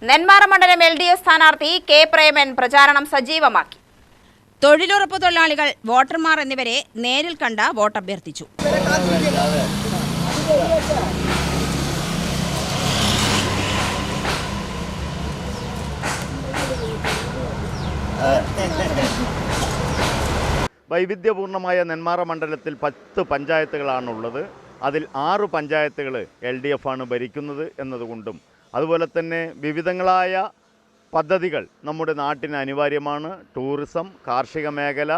നെന്മാറ മണ്ഡലം LDF സ്ഥാനാർത്ഥി K Preman പ്രചാരണം സജീവമാക്കി. തൊഴിലുറപ്പ് തൊഴിലാളികൾ, വോട്ടർമാർ എന്നിവരെ നേരിൽ കണ്ട വോട്ടഭ്യർത്ഥിച്ചു. വൈവിധ്യപൂർണമായ നെന്മാറ മണ്ഡലത്തിൽ 10 പഞ്ചായത്തുകളാണുള്ളത്. അതിൽ 6 പഞ്ചായത്തുകൾ LDF ആണ് ഭരിക്കുന്നത് എന്നതുകൊണ്ടും അതുപോലെ തന്നെ വിവിധങ്ങളായ പദ്ധതികൾ നമ്മുടെ നാട്ടിന് അനിവാര്യമാണ്. ടൂറിസം, കാർഷിക മേഖല,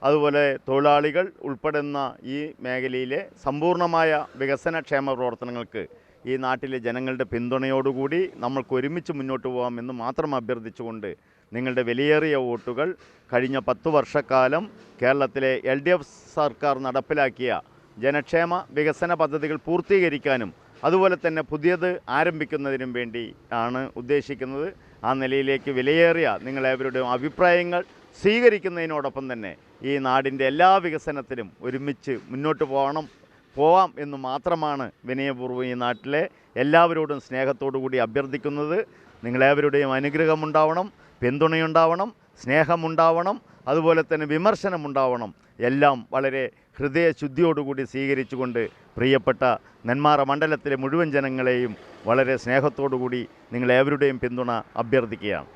അതുപോലെ തൊഴിലാളികൾ ഉൾപ്പെടുന്ന ഈ മേഖലയിലെ സമ്പൂർണ്ണമായ വികസനക്ഷേമ പ്രവർത്തനങ്ങൾക്ക് ഈ നാട്ടിലെ ജനങ്ങളുടെ പിന്തുണയോടുകൂടി നമ്മൾക്ക് ഒരുമിച്ച് മുന്നോട്ട് പോകാമെന്ന് മാത്രം അഭ്യർത്ഥിച്ചുകൊണ്ട് നിങ്ങളുടെ വിലയേറിയ വോട്ടുകൾ കഴിഞ്ഞ 10 വർഷക്കാലം കേരളത്തിലെ LDF സർക്കാർ നടപ്പിലാക്കിയ ജനക്ഷേമ വികസന പദ്ധതികൾ പൂർത്തീകരിക്കാനും അതുപോലെ തന്നെ പുതിയത് ആരംഭിക്കുന്നതിനും വേണ്ടി ആണ് ഉദ്ദേശിക്കുന്നത്. ആ നിലയിലേക്ക് വിലയേറിയ നിങ്ങളേവരുടെയും അഭിപ്രായങ്ങൾ സ്വീകരിക്കുന്നതിനോടൊപ്പം തന്നെ ഈ നാടിൻ്റെ എല്ലാ വികസനത്തിലും ഒരുമിച്ച് മുന്നോട്ട് പോവാം എന്ന് മാത്രമാണ് വിനയപൂർവ്വം ഈ നാട്ടിലെ എല്ലാവരോടും സ്നേഹത്തോടു കൂടി അഭ്യർത്ഥിക്കുന്നത്. നിങ്ങളേവരുടെയും അനുഗ്രഹമുണ്ടാവണം, പിന്തുണയുണ്ടാവണം, സ്നേഹമുണ്ടാവണം, അതുപോലെ തന്നെ വിമർശനമുണ്ടാവണം. എല്ലാം വളരെ ഹൃദയശുദ്ധിയോടുകൂടി സ്വീകരിച്ചുകൊണ്ട് പ്രിയപ്പെട്ട നെന്മാറ മണ്ഡലത്തിലെ മുഴുവൻ ജനങ്ങളെയും വളരെ സ്നേഹത്തോടു കൂടി നിങ്ങളേവരുടെയും പിന്തുണ അഭ്യർത്ഥിക്കുകയാണ്.